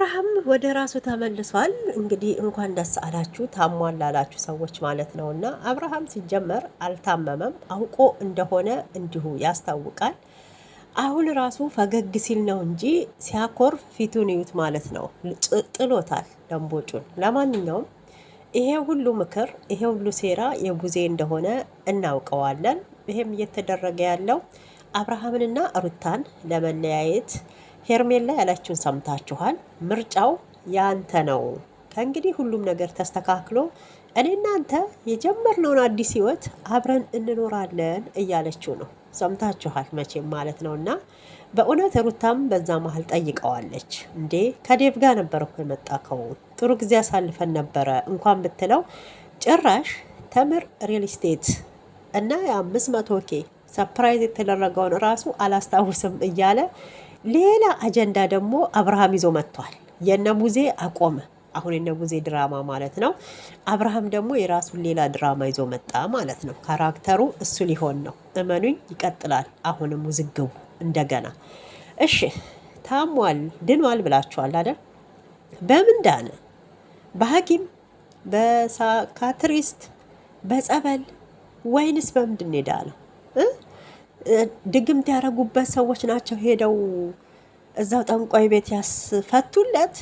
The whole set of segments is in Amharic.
አብርሃም ወደ ራሱ ተመልሷል። እንግዲህ እንኳን ደስ አላችሁ ታሟል ላላችሁ ሰዎች ማለት ነው። እና አብርሃም ሲጀመር አልታመመም፣ አውቆ እንደሆነ እንዲሁ ያስታውቃል። አሁን ራሱ ፈገግ ሲል ነው እንጂ ሲያኮርፍ ፊቱን እዩት ማለት ነው። ጥሎታል ደንቦጩን። ለማንኛውም ይሄ ሁሉ ምክር ይሄ ሁሉ ሴራ የቡዜ እንደሆነ እናውቀዋለን። ይሄም እየተደረገ ያለው አብርሃምንና ሩታን ለመለያየት ሄርሜላ ያላችሁን ሰምታችኋል። ምርጫው ያንተ ነው። ከእንግዲህ ሁሉም ነገር ተስተካክሎ እኔ እናንተ የጀመርነውን አዲስ ህይወት አብረን እንኖራለን እያለችው ነው። ሰምታችኋል መቼም ማለት ነው። እና በእውነት ሩታም በዛ መሀል ጠይቀዋለች። እንዴ ከዴቭ ጋር ነበር እኮ የመጣከው፣ ጥሩ ጊዜ አሳልፈን ነበረ እንኳን ብትለው ጭራሽ ተምር ሪል ስቴት እና የ500K ሰፕራይዝ የተደረገውን ራሱ አላስታውስም እያለ ሌላ አጀንዳ ደግሞ አብርሃም ይዞ መጥቷል። የነቡዜ አቆመ። አሁን የነቡዜ ድራማ ማለት ነው። አብርሃም ደግሞ የራሱን ሌላ ድራማ ይዞ መጣ ማለት ነው። ካራክተሩ እሱ ሊሆን ነው። እመኑኝ ይቀጥላል። አሁንም ውዝግቡ እንደገና። እሺ ታሟል ድኗል ብላችኋል አይደል? በምን ዳነ? በሐኪም በሳካትሪስት በጸበል ወይንስ በምንድን ነው የዳነው? ድግምት ያደረጉበት ሰዎች ናቸው ሄደው እዛው ጠንቋይ ቤት ያስፈቱለት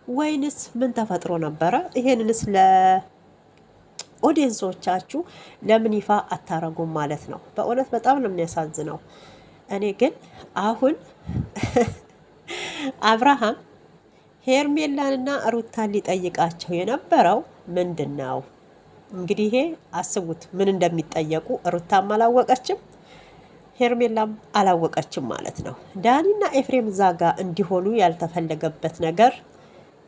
ወይንስ ምን ተፈጥሮ ነበረ? ይሄንንስ ለኦዲየንሶቻችሁ ለምን ይፋ አታረጉም ማለት ነው? በእውነት በጣም ነው የሚያሳዝነው። እኔ ግን አሁን አብርሃም ሄርሜላንና ሩታን ሊጠይቃቸው የነበረው ምንድን ነው? እንግዲህ ይሄ አስቡት ምን እንደሚጠየቁ። ሩታም አላወቀችም ሄርሜላም አላወቀችም ማለት ነው። ዳኒና ኤፍሬም እዛ ጋ እንዲሆኑ ያልተፈለገበት ነገር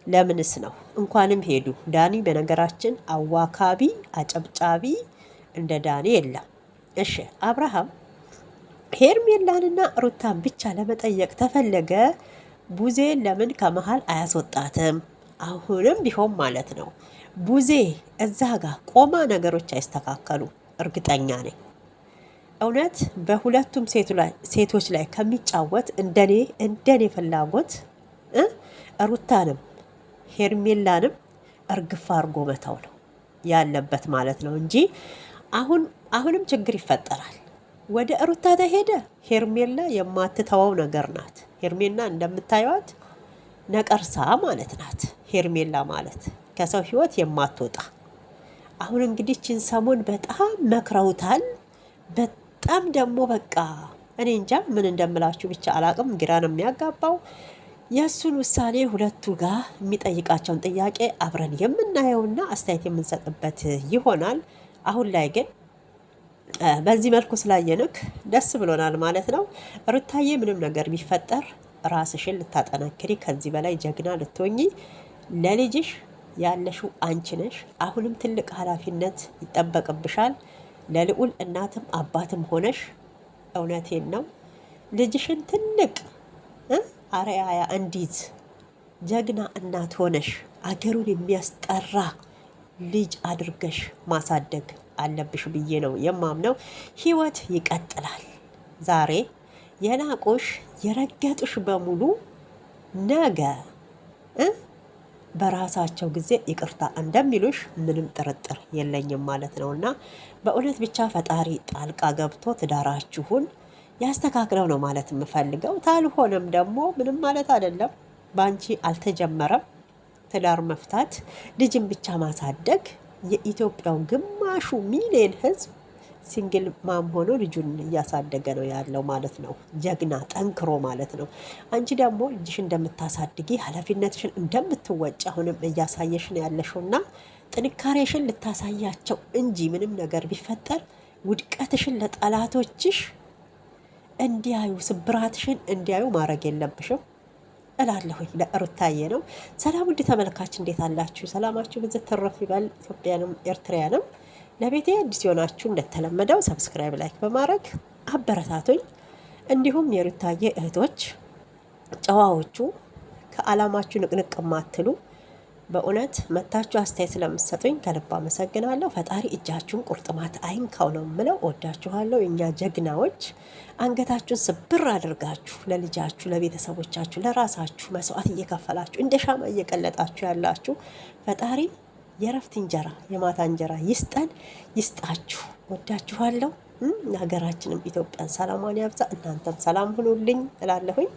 ለምንስ ነው? እንኳንም ሄዱ። ዳኒ በነገራችን አዋካቢ አጨብጫቢ እንደ ዳኒ የለም። እሺ አብርሃም ሄርሜላንና ሩታን ብቻ ለመጠየቅ ተፈለገ። ቡዜ ለምን ከመሃል አያስወጣትም? አሁንም ቢሆን ማለት ነው ቡዜ እዛ ጋ ቆማ ነገሮች አይስተካከሉ እርግጠኛ ነኝ። እውነት በሁለቱም ሴቶች ላይ ከሚጫወት እንደኔ ፍላጎት ሩታንም ሄርሜላንም እርግፋ አርጎ መተው ነው ያለበት ማለት ነው እንጂ አሁንም ችግር ይፈጠራል። ወደ ሩታ ተሄደ። ሄርሜላ የማትተወው ነገር ናት። ሄርሜላ እንደምታዩት ነቀርሳ ማለት ናት። ሄርሜላ ማለት ከሰው ህይወት የማትወጣ። አሁን እንግዲህ ችን ሰሞን በጣም መክረውታል። በጣም ደግሞ በቃ እኔ እንጃ ምን እንደምላችሁ ብቻ አላቅም። ግራ ነው የሚያጋባው። የእሱን ውሳኔ ሁለቱ ጋር የሚጠይቃቸውን ጥያቄ አብረን የምናየውና አስተያየት የምንሰጥበት ይሆናል። አሁን ላይ ግን በዚህ መልኩ ስላየንክ ደስ ብሎናል ማለት ነው። ሩታዬ ምንም ነገር ቢፈጠር ራስሽን ልታጠናክሪ ከዚህ በላይ ጀግና ልትሆኚ ለልጅሽ ያለሽው አንቺ ነሽ። አሁንም ትልቅ ኃላፊነት ይጠበቅብሻል። ለልዑል እናትም አባትም ሆነሽ እውነቴን ነው ልጅሽን ትልቅ አርአያ እንዲት ጀግና እናት ሆነሽ አገሩን የሚያስጠራ ልጅ አድርገሽ ማሳደግ አለብሽ ብዬ ነው የማምነው። ህይወት ይቀጥላል። ዛሬ የናቆሽ የረገጡሽ በሙሉ ነገ በራሳቸው ጊዜ ይቅርታ እንደሚሉሽ ምንም ጥርጥር የለኝም ማለት ነው። እና በእውነት ብቻ ፈጣሪ ጣልቃ ገብቶ ትዳራችሁን ያስተካክለው ነው ማለት የምፈልገው። ታልሆነም ደግሞ ምንም ማለት አይደለም። በአንቺ አልተጀመረም ትዳር መፍታት፣ ልጅን ብቻ ማሳደግ። የኢትዮጵያው ግማሹ ሚሊዮን ህዝብ ሲንግል ማም ሆኖ ልጁን እያሳደገ ነው ያለው ማለት ነው። ጀግና ጠንክሮ ማለት ነው። አንቺ ደግሞ ልጅሽ እንደምታሳድጊ ኃላፊነትሽን እንደምትወጪ አሁንም እያሳየሽ ነው ያለሽውና ጥንካሬሽን ልታሳያቸው እንጂ ምንም ነገር ቢፈጠር ውድቀትሽን ለጠላቶችሽ እንዲያዩ ስብራትሽን እንዲያዩ ማድረግ የለብሽም እላለሁኝ። ለሩታዬ ነው። ሰላም ውድ ተመልካች እንዴት አላችሁ? ሰላማችሁ ብዝት ተረፍ ይበል። ኢትዮጵያንም ኤርትራያንም ለቤቴ አዲስ የሆናችሁ እንደተለመደው ሰብስክራይብ ላይክ በማድረግ አበረታቱኝ። እንዲሁም የሩታዬ እህቶች ጨዋዎቹ ከአላማችሁ ንቅንቅ ማትሉ በእውነት መታችሁ አስተያየት ስለምትሰጡኝ ከልብ አመሰግናለሁ። ፈጣሪ እጃችሁን ቁርጥማት አይንካው ነው የምለው። ወዳችኋለሁ እኛ ጀግናዎች። አንገታችሁን ስብር አድርጋችሁ ለልጃችሁ፣ ለቤተሰቦቻችሁ፣ ለራሳችሁ መስዋዕት እየከፈላችሁ እንደ ሻማ እየቀለጣችሁ ያላችሁ ፈጣሪ የረፍት እንጀራ የማታ እንጀራ ይስጠን ይስጣችሁ። ወዳችኋለሁ። ሀገራችንም ኢትዮጵያን ሰላሟን ያብዛ። እናንተም ሰላም ሁኑልኝ እላለሁኝ።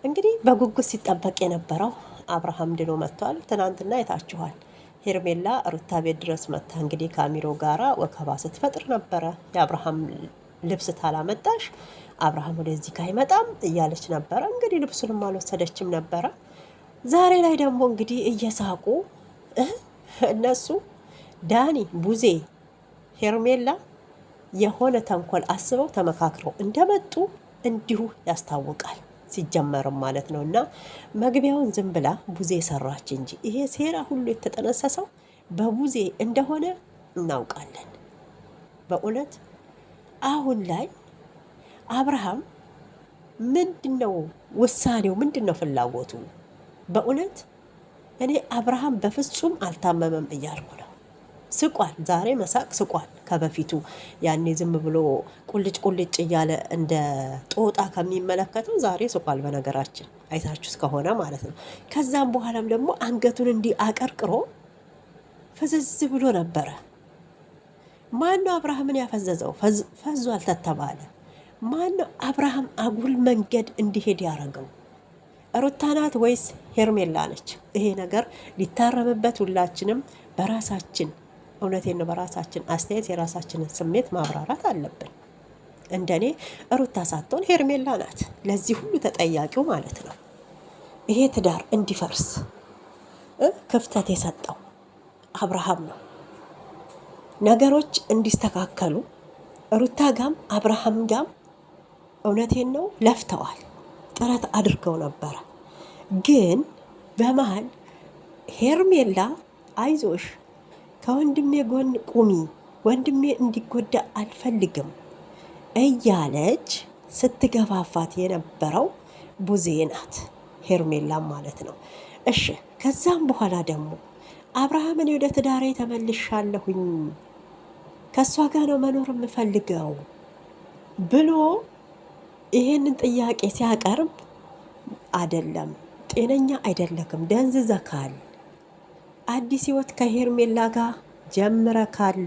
እንግዲህ በጉጉት ሲጠበቅ የነበረው አብርሃም ድኖ መጥቷል። ትናንትና የታችኋል። ሄርሜላ ሩታ ቤት ድረስ መታ እንግዲህ ካሚሮ ጋራ ወከባ ስትፈጥር ነበረ። የአብርሃም ልብስ ታላመጣሽ አብርሃም ወደዚህ አይመጣም እያለች ነበረ። እንግዲህ ልብሱንም አልወሰደችም ነበረ። ዛሬ ላይ ደግሞ እንግዲህ እየሳቁ እነሱ ዳኒ፣ ቡዜ፣ ሄርሜላ የሆነ ተንኮል አስበው ተመካክረው እንደመጡ እንዲሁ ያስታውቃል። ሲጀመርም ማለት ነው። እና መግቢያውን ዝም ብላ ቡዜ ሰራች እንጂ ይሄ ሴራ ሁሉ የተጠነሰሰው በቡዜ እንደሆነ እናውቃለን። በእውነት አሁን ላይ አብርሃም ምንድነው ውሳኔው? ምንድነው ፍላጎቱ? በእውነት እኔ አብርሃም በፍጹም አልታመመም እያልኩ ነው። ስቋል። ዛሬ መሳቅ ስቋል። ከበፊቱ ያኔ ዝም ብሎ ቁልጭ ቁልጭ እያለ እንደ ጦጣ ከሚመለከተው ዛሬ ስቋል። በነገራችን አይታችሁ እስከሆነ ማለት ነው። ከዛም በኋላም ደግሞ አንገቱን እንዲህ አቀርቅሮ ፈዘዝ ብሎ ነበረ። ማነው አብርሃምን ያፈዘዘው? ፈዟል ተተባለ። ማነው አብርሃም አጉል መንገድ እንዲሄድ ያደረገው? ሩታ ናት ወይስ ሄርሜላ ነች? ይሄ ነገር ሊታረምበት ሁላችንም በራሳችን እውነቴን ነው፣ በራሳችን አስተያየት የራሳችንን ስሜት ማብራራት አለብን። እንደኔ ሩታ ሳትሆን ሄርሜላ ናት ለዚህ ሁሉ ተጠያቂው ማለት ነው። ይሄ ትዳር እንዲፈርስ ክፍተት የሰጠው አብርሃም ነው። ነገሮች እንዲስተካከሉ ሩታ ጋም አብርሃም ጋም እውነቴን ነው ለፍተዋል፣ ጥረት አድርገው ነበረ። ግን በመሀል ሄርሜላ አይዞሽ ከወንድሜ ጎን ቁሚ፣ ወንድሜ እንዲጎዳ አልፈልግም እያለች ስትገፋፋት የነበረው ቡዜ ናት፣ ሄርሜላም ማለት ነው። እሺ ከዛም በኋላ ደግሞ አብርሃምን ወደ ትዳሬ ተመልሻለሁኝ ከእሷ ጋር ነው መኖር የምፈልገው ብሎ ይሄንን ጥያቄ ሲያቀርብ አይደለም፣ ጤነኛ አይደለክም፣ ደንዝዘካል፣ አዲስ ህይወት ከሄርሜላ ጋር ጀምረካል፣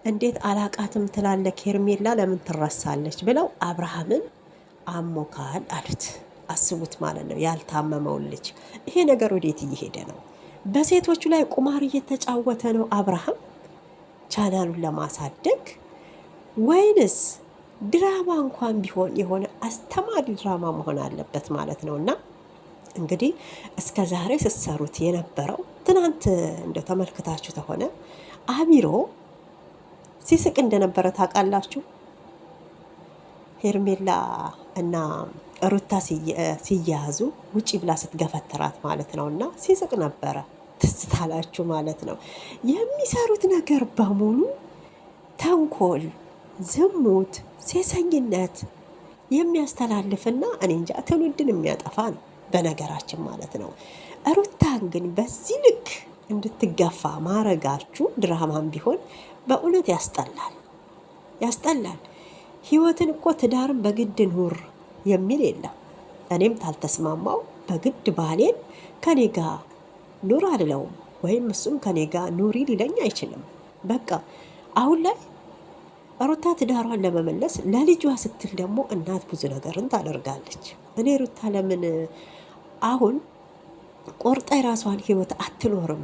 እንዴት አላቃትም ትላለክ? ሄርሜላ ለምን ትረሳለች? ብለው አብርሃምን አሞካል አሉት። አስቡት ማለት ነው፣ ያልታመመውን ልጅ። ይሄ ነገር ወዴት እየሄደ ነው? በሴቶቹ ላይ ቁማር እየተጫወተ ነው አብርሃም ቻናሉን ለማሳደግ፣ ወይንስ ድራማ እንኳን ቢሆን የሆነ አስተማሪ ድራማ መሆን አለበት ማለት ነው። እና እንግዲህ እስከ ዛሬ ስትሰሩት የነበረው ትናንት እንደ ተመልክታችሁ ተሆነ አሚሮ ሲስቅ እንደነበረ ታውቃላችሁ። ሄርሜላ እና ሩታ ሲያያዙ ውጪ ብላ ስትገፈትራት ማለት ነው። እና ሲስቅ ነበረ፣ ትስታላችሁ ማለት ነው። የሚሰሩት ነገር በሙሉ ተንኮል፣ ዝሙት፣ ሴሰኝነት የሚያስተላልፍና እኔ እንጃ ትውልድን የሚያጠፋ ነው በነገራችን ማለት ነው። ሩታን ግን በዚህ ልክ እንድትገፋ ማረጋችሁ ድራማም ቢሆን በእውነት ያስጠላል፣ ያስጠላል። ህይወትን እኮ ትዳርን በግድ ኑር የሚል የለም። እኔም ታልተስማማው በግድ ባሌን ከኔ ጋር ኑር አልለውም፣ ወይም እሱም ከኔ ጋር ኑሪ ሊለኝ አይችልም። በቃ አሁን ላይ ሩታ ትዳሯን ለመመለስ ለልጇ ስትል ደግሞ እናት ብዙ ነገርን ታደርጋለች። እኔ ሩታ ለምን አሁን ቆርጣ የራሷን ህይወት አትኖርም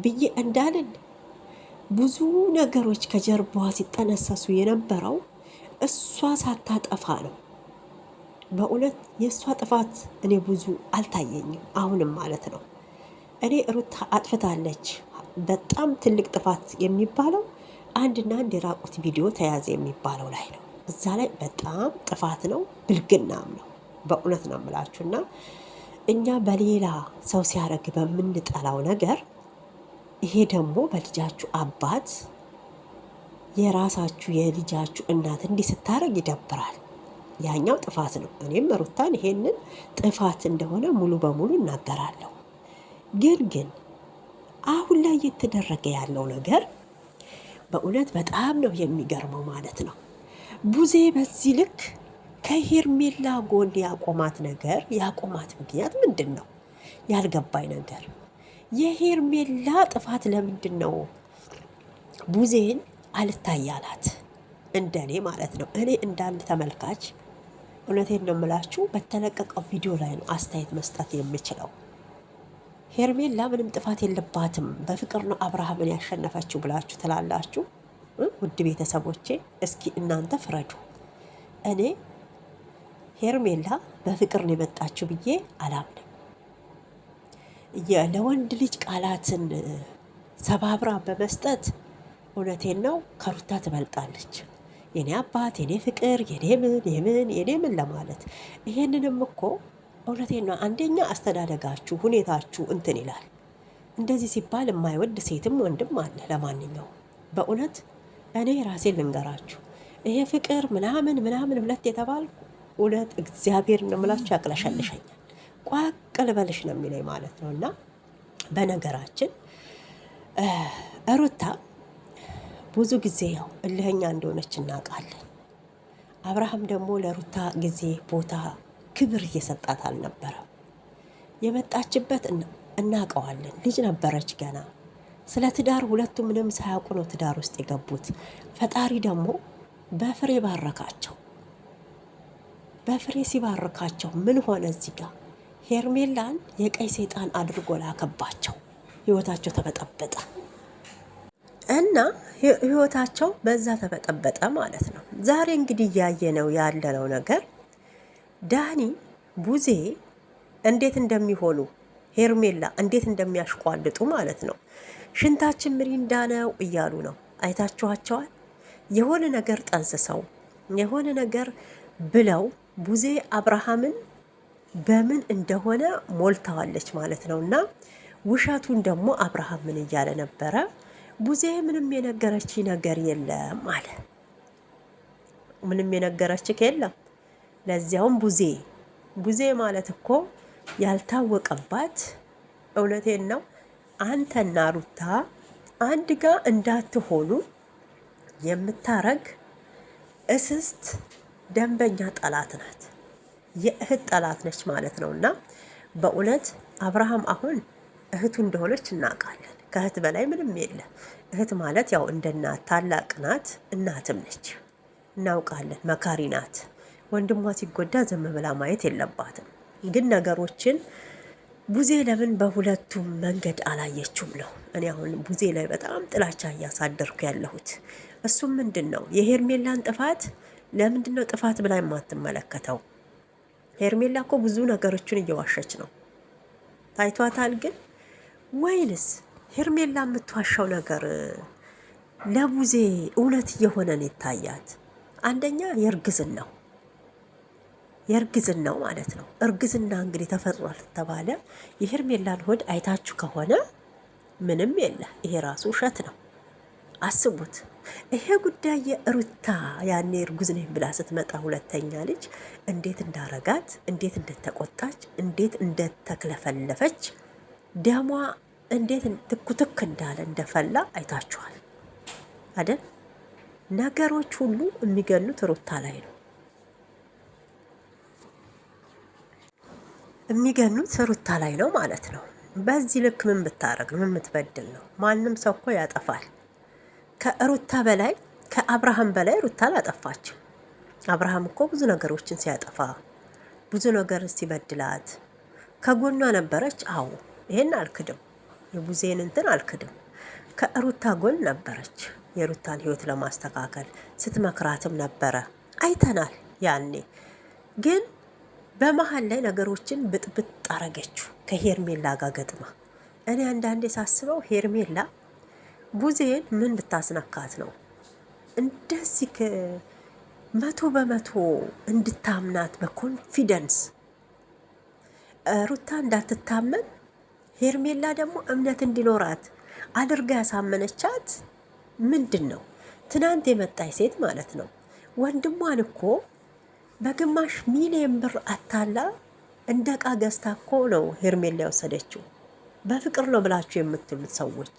ብዬ እንዳልን ብዙ ነገሮች ከጀርባዋ ሲጠነሰሱ የነበረው እሷ ሳታጠፋ ነው። በእውነት የእሷ ጥፋት እኔ ብዙ አልታየኝም አሁንም ማለት ነው። እኔ ሩታ አጥፍታለች በጣም ትልቅ ጥፋት የሚባለው አንድና አንድ የራቁት ቪዲዮ ተያዘ የሚባለው ላይ ነው። እዛ ላይ በጣም ጥፋት ነው፣ ብልግናም ነው። በእውነት ነው የምላችሁና እኛ በሌላ ሰው ሲያደርግ በምንጠላው ነገር ይሄ ደግሞ በልጃችሁ አባት የራሳችሁ የልጃችሁ እናት እንዲህ ስታደርግ ይደብራል። ያኛው ጥፋት ነው። እኔም ሩታን ይሄንን ጥፋት እንደሆነ ሙሉ በሙሉ እናገራለሁ። ግን አሁን ላይ እየተደረገ ያለው ነገር በእውነት በጣም ነው የሚገርመው ማለት ነው። ቡዜ በዚህ ልክ ከሄርሜላ ጎን ያቆማት ምክንያት ምንድን ነው? ያልገባኝ ነገር የሄርሜላ ጥፋት ለምንድን ነው ቡዜን አልታያላት? እንደኔ ማለት ነው። እኔ እንዳንድ ተመልካች እውነቴን ነው የምላችሁ፣ በተለቀቀው ቪዲዮ ላይ ነው አስተያየት መስጠት የምችለው። ሄርሜላ ምንም ጥፋት የለባትም፣ በፍቅር ነው አብርሃምን ያሸነፈችው ብላችሁ ትላላችሁ። ውድ ቤተሰቦቼ እስኪ እናንተ ፍረዱ። እኔ ሄርሜላ በፍቅር ነው የመጣችው ብዬ አላምንም። ለወንድ ልጅ ቃላትን ሰባብራ በመስጠት እውነቴን ነው ከሩታ ትበልጣለች። የኔ አባት፣ የኔ ፍቅር፣ የኔ ምን ለማለት ይሄንንም እኮ እውነቴን ነው። አንደኛ አስተዳደጋችሁ፣ ሁኔታችሁ እንትን ይላል። እንደዚህ ሲባል የማይወድ ሴትም ወንድም አለ። ለማንኛውም በእውነት እኔ ራሴን ልንገራችሁ፣ ይሄ ፍቅር ምናምን ሁለት የተባልኩ እውነት እግዚአብሔር ነው የምላችሁ ያቅለሸልሸኛል። ቋቅ ልበልሽ ነው የሚለኝ ማለት ነው። እና በነገራችን ሩታ ብዙ ጊዜ ያው እልህኛ እንደሆነች እናውቃለን። አብርሃም ደግሞ ለሩታ ጊዜ ቦታ ክብር እየሰጣት አልነበረም። የመጣችበት እናውቀዋለን። ልጅ ነበረች ገና። ስለ ትዳር ሁለቱ ምንም ሳያውቁ ነው ትዳር ውስጥ የገቡት። ፈጣሪ ደግሞ በፍሬ ባረካቸው። በፍሬ ሲባርካቸው ምን ሆነ? እዚህ ጋር ሄርሜላን የቀይ ሰይጣን አድርጎ ላከባቸው። ህይወታቸው ተበጠበጠ እና ህይወታቸው በዛ ተበጠበጠ ማለት ነው። ዛሬ እንግዲህ እያየነው ያለነው ነገር ዳኒ ቡዜ እንዴት እንደሚሆኑ ሄርሜላ እንዴት እንደሚያሽቋልጡ ማለት ነው። ሽንታችን ምሪንዳ ነው እያሉ ነው። አይታችኋቸዋል። የሆነ ነገር ጠንስሰው የሆነ ነገር ብለው ቡዜ አብርሃምን በምን እንደሆነ ሞልተዋለች ማለት ነው። እና ውሸቱን ደግሞ አብርሃም ምን እያለ ነበረ? ቡዜ ምንም የነገረች ነገር የለም አለ። ምንም የነገረችክ የለም። ለዚያውም ቡዜ ማለት እኮ ያልታወቀባት፣ እውነቴን ነው፣ አንተና ሩታ አንድ ጋር እንዳትሆኑ የምታረግ እስስት ደንበኛ ጠላት ናት። የእህት ጠላት ነች ማለት ነው። እና በእውነት አብርሃም አሁን እህቱ እንደሆነች እናውቃለን። ከእህት በላይ ምንም የለ። እህት ማለት ያው እንደ እናት ታላቅ ናት፣ እናትም ነች፣ እናውቃለን። መካሪ ናት። ወንድሟ ሲጎዳ ዝም ብላ ማየት የለባትም። ግን ነገሮችን ቡዜ ለምን በሁለቱም መንገድ አላየችውም ነው። እኔ አሁን ቡዜ ላይ በጣም ጥላቻ እያሳደርኩ ያለሁት እሱም ምንድን ነው የሄርሜላን ጥፋት ለምንድን ነው ጥፋት ብላ የማትመለከተው? ሄርሜላ እኮ ብዙ ነገሮችን እየዋሸች ነው። ታይቷታል። ግን ወይንስ ሄርሜላ የምትዋሻው ነገር ለቡዜ እውነት እየሆነ ነው ይታያት? አንደኛ የእርግዝናው ማለት ነው። እርግዝና እንግዲህ ተፈጥሯል ተባለ። የሄርሜላን ሆድ አይታችሁ ከሆነ ምንም የለ። ይሄ ራሱ ውሸት ነው። አስቡት። ይሄ ጉዳይ የሩታ ያኔ እርጉዝ ነኝ ብላ ስትመጣ ሁለተኛ ልጅ እንዴት እንዳረጋት፣ እንዴት እንደተቆጣች፣ እንዴት እንደተክለፈለፈች፣ ደሟ እንዴት ትኩትክ እንዳለ እንደፈላ አይታችኋል አይደል? ነገሮች ሁሉ የሚገኑት ሩታ ላይ ነው። የሚገኑት ሩታ ላይ ነው ማለት ነው። በዚህ ልክ ምን ብታረግ ምን ምትበድል ነው? ማንም ሰው እኮ ያጠፋል። ከሩታ በላይ ከአብርሃም በላይ ሩታ አላጠፋችም። አብርሃም እኮ ብዙ ነገሮችን ሲያጠፋ ብዙ ነገር ሲበድላት ከጎኗ ነበረች። አዎ ይሄን አልክድም፣ የቡዜን እንትን አልክድም። ከሩታ ጎን ነበረች። የሩታን ህይወት ለማስተካከል ስትመክራትም ነበረ፣ አይተናል። ያኔ ግን በመሀል ላይ ነገሮችን ብጥብጥ አረገችው ከሄርሜላ ጋር ገጥማ። እኔ አንዳንዴ ሳስበው ሄርሜላ ቡዜን ምን ብታስነካት ነው እንደዚህ መቶ በመቶ እንድታምናት በኮንፊደንስ ሩታ እንዳትታመን ሄርሜላ ደግሞ እምነት እንዲኖራት አድርጋ ያሳመነቻት ምንድን ነው? ትናንት የመጣች ሴት ማለት ነው። ወንድሟን እኮ በግማሽ ሚሊዮን ብር አታላ እንደ ዕቃ ገዝታ እኮ ነው ሄርሜላ የወሰደችው። በፍቅር ነው ብላችሁ የምትሉት ሰዎች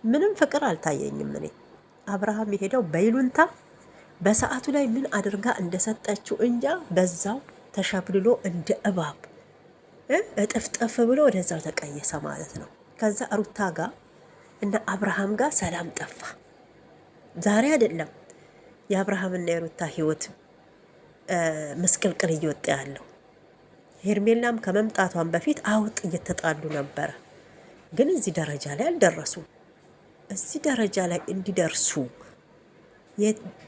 ምንም ፍቅር አልታየኝም። እኔ አብርሃም የሄደው በይሉንታ በሰዓቱ ላይ ምን አድርጋ እንደሰጠችው እንጃ፣ በዛው ተሸብልሎ እንደ እባብ እጥፍጥፍ ብሎ ወደዛው ተቀየሰ ማለት ነው። ከዛ ሩታ ጋር እና አብርሃም ጋር ሰላም ጠፋ። ዛሬ አይደለም የአብርሃምና የሩታ ህይወት ምስቅልቅል እየወጣ ያለው። ሄርሜላም ከመምጣቷን በፊት አውጥ እየተጣሉ ነበረ፣ ግን እዚህ ደረጃ ላይ አልደረሱም። እዚህ ደረጃ ላይ እንዲደርሱ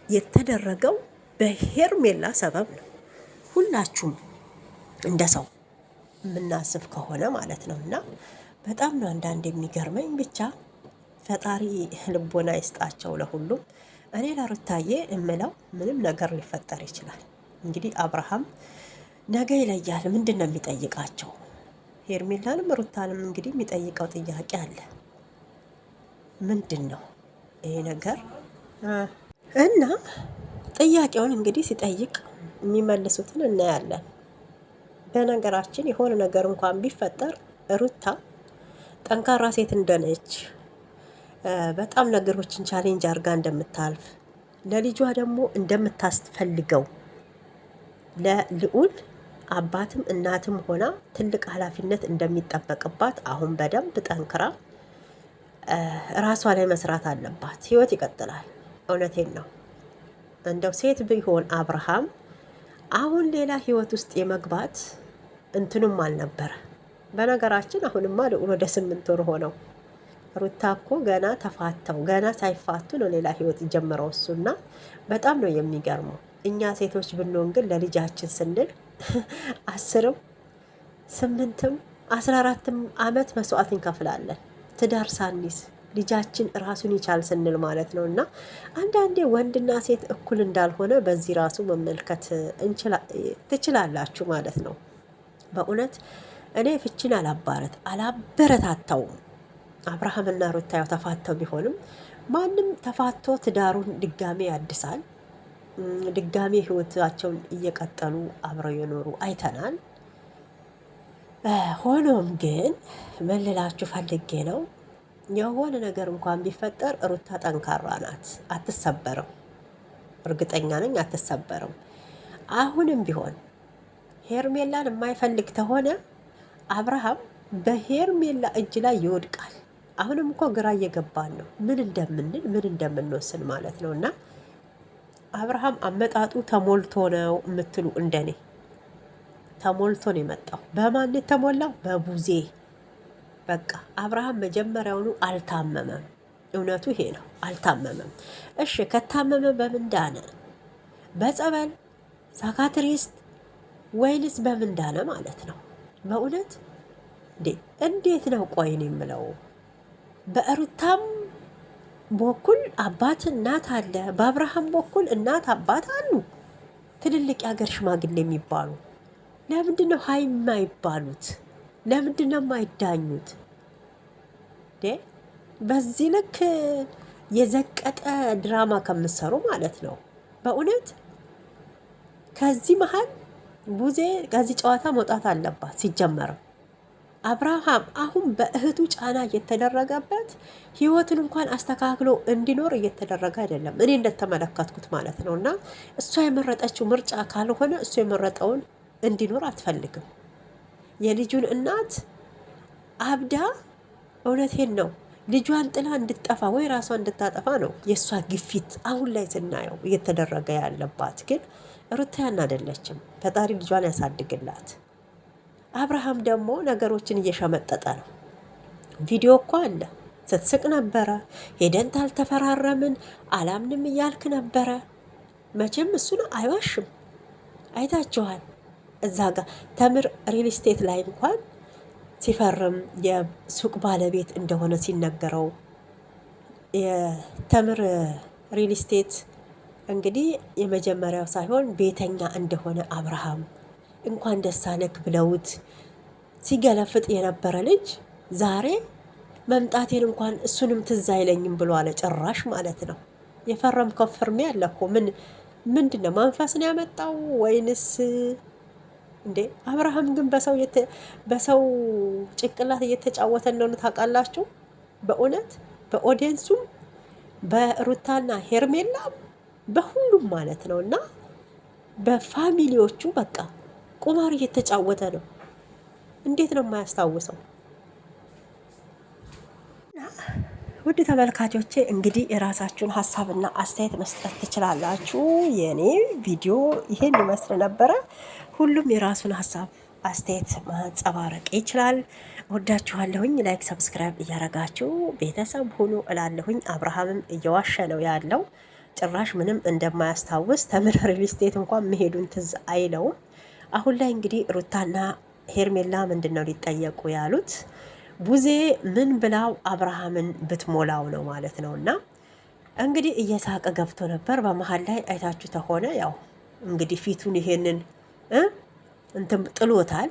የተደረገው በሄርሜላ ሰበብ ነው። ሁላችሁም እንደ ሰው የምናስብ ከሆነ ማለት ነው። እና በጣም ነው አንዳንድ የሚገርመኝ። ብቻ ፈጣሪ ልቦና ይስጣቸው ለሁሉም። እኔ ለሩታዬ እምለው ምንም ነገር ሊፈጠር ይችላል። እንግዲህ አብርሃም ነገ ይለያል። ምንድን ነው የሚጠይቃቸው? ሄርሜላንም ሩታንም እንግዲህ የሚጠይቀው ጥያቄ አለ። ምንድን ነው ይሄ ነገር? እና ጥያቄውን እንግዲህ ሲጠይቅ የሚመልሱትን እናያለን። በነገራችን የሆነ ነገር እንኳን ቢፈጠር ሩታ ጠንካራ ሴት እንደነች፣ በጣም ነገሮችን ቻሌንጅ አድርጋ እንደምታልፍ፣ ለልጇ ደግሞ እንደምታስፈልገው ለልዑል አባትም እናትም ሆና ትልቅ ኃላፊነት እንደሚጠበቅባት አሁን በደንብ ጠንክራ ራሷ ላይ መስራት አለባት። ህይወት ይቀጥላል። እውነቴን ነው። እንደው ሴት ቢሆን አብርሃም አሁን ሌላ ህይወት ውስጥ የመግባት እንትኑም አልነበረ። በነገራችን አሁንማ ልዑል ወደ 8 ወር ሆነው። ሩታ እኮ ገና ተፋተው ገና ሳይፋቱ ነው ሌላ ህይወት ጀምረው እሱና በጣም ነው የሚገርመው። እኛ ሴቶች ብንሆን ግን ለልጃችን ስንል 10ም 8ም 14ም አመት መስዋዕት እንከፍላለን። ትዳር ሳኒስ ልጃችን ራሱን ይቻል ስንል ማለት ነው። እና አንዳንዴ ወንድና ሴት እኩል እንዳልሆነ በዚህ ራሱ መመልከት ትችላላችሁ ማለት ነው። በእውነት እኔ ፍቺን አላበረታታውም። አብርሃምና ሩታ ያው ተፋተው ቢሆንም ማንም ተፋቶ ትዳሩን ድጋሜ ያድሳል። ድጋሜ ህይወታቸውን እየቀጠሉ አብረው የኖሩ አይተናል። ሆኖም ግን ምን ልላችሁ ፈልጌ ነው፣ የሆነ ነገር እንኳን ቢፈጠር ሩታ ጠንካራ ናት፣ አትሰበርም። እርግጠኛ ነኝ አትሰበርም። አሁንም ቢሆን ሄርሜላን የማይፈልግ ተሆነ አብርሃም በሄርሜላ እጅ ላይ ይወድቃል። አሁንም እኮ ግራ እየገባን ነው፣ ምን እንደምንል ምን እንደምንወስን ማለት ነው። እና አብርሃም አመጣጡ ተሞልቶ ነው የምትሉ እንደኔ ተሞልቶ ነው የመጣው። በማን የተሞላው? በቡዜ። በቃ አብርሃም መጀመሪያውኑ አልታመመም። እውነቱ ይሄ ነው፣ አልታመመም። እሺ ከታመመ በምን ዳነ? በጸበል ሳካትሪስት ወይንስ በምን ዳነ ማለት ነው? በእውነት እንዴት ነው? ቆይን የምለው በሩታም በኩል አባት እናት አለ፣ በአብርሃም በኩል እናት አባት አሉ፣ ትልልቅ የሀገር ሽማግሌ የሚባሉ። ለምንድን ነው ሀይ የማይባሉት? ለምንድን ነው የማይዳኙት? በዚህ ልክ የዘቀጠ ድራማ ከምሰሩ ማለት ነው። በእውነት ከዚህ መሀል ቡዜ ከዚህ ጨዋታ መውጣት አለባት። ሲጀመርም አብርሃም አሁን በእህቱ ጫና እየተደረገበት ህይወትን እንኳን አስተካክሎ እንዲኖር እየተደረገ አይደለም፣ እኔ እንደተመለከትኩት ማለት ነው። እና እሷ የመረጠችው ምርጫ ካልሆነ እሱ የመረጠውን እንዲኖር አትፈልግም። የልጁን እናት አብዳ፣ እውነቴን ነው፣ ልጇን ጥላ እንድትጠፋ ወይ ራሷ እንድታጠፋ ነው የእሷ ግፊት አሁን ላይ ስናየው እየተደረገ ያለባት። ግን ሩታያን አይደለችም። ፈጣሪ ልጇን ያሳድግላት። አብርሃም ደግሞ ነገሮችን እየሸመጠጠ ነው። ቪዲዮ እኮ አለ፣ ስትስቅ ነበረ። ሄደን ታልተፈራረምን አላምንም እያልክ ነበረ። መቼም እሱን አይዋሽም፣ አይታችኋል። እዛ ጋር ተምር ሪል ስቴት ላይ እንኳን ሲፈርም የሱቅ ባለቤት እንደሆነ ሲነገረው የተምር ሪል ስቴት እንግዲህ የመጀመሪያው ሳይሆን ቤተኛ እንደሆነ አብርሃም እንኳን ደስ አለክ ብለውት ሲገለፍጥ የነበረ ልጅ ዛሬ መምጣቴን እንኳን እሱንም ትዝ አይለኝም ብሎ አለ። ጭራሽ ማለት ነው። የፈረምከው ፍርሜ አለ እኮ ምንድን ነው? መንፈስ ነው ያመጣው ወይንስ እንዴ አብርሃም ግን በሰው ጭንቅላት እየተጫወተ እንደሆነ ታውቃላችሁ። በእውነት በኦዲየንሱም በሩታና ሄርሜላ በሁሉም ማለት ነው። እና በፋሚሊዎቹ በቃ ቁማር እየተጫወተ ነው። እንዴት ነው የማያስታውሰው? ውድ ተመልካቾቼ እንግዲህ የራሳችሁን ሀሳብና አስተያየት መስጠት ትችላላችሁ። የእኔ ቪዲዮ ይሄን ይመስል ነበረ። ሁሉም የራሱን ሀሳብ አስተያየት ማንጸባረቅ ይችላል። ወዳችኋለሁኝ። ላይክ ሰብስክራይብ እያረጋችሁ ቤተሰብ ሁኑ እላለሁኝ። አብርሃምም እየዋሸ ነው ያለው። ጭራሽ ምንም እንደማያስታውስ ተምር ሪል ስቴት እንኳን መሄዱን ትዝ አይለውም። አሁን ላይ እንግዲህ ሩታና ሄርሜላ ምንድን ነው ሊጠየቁ ያሉት? ቡዜ ምን ብላው አብርሃምን ብትሞላው ነው ማለት ነው። እና እንግዲህ እየሳቀ ገብቶ ነበር። በመሀል ላይ አይታችሁ ተሆነ ያው እንግዲህ ፊቱን ይሄንን እንትን ጥሎታል።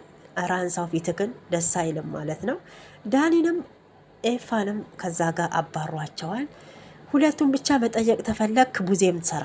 ራንሳው ፊትክን ደስ አይልም ማለት ነው። ዳኒንም ኤፋንም ከዛ ጋር አባሯቸዋል። ሁለቱም ብቻ መጠየቅ ተፈለግ ቡዜም ትሰራ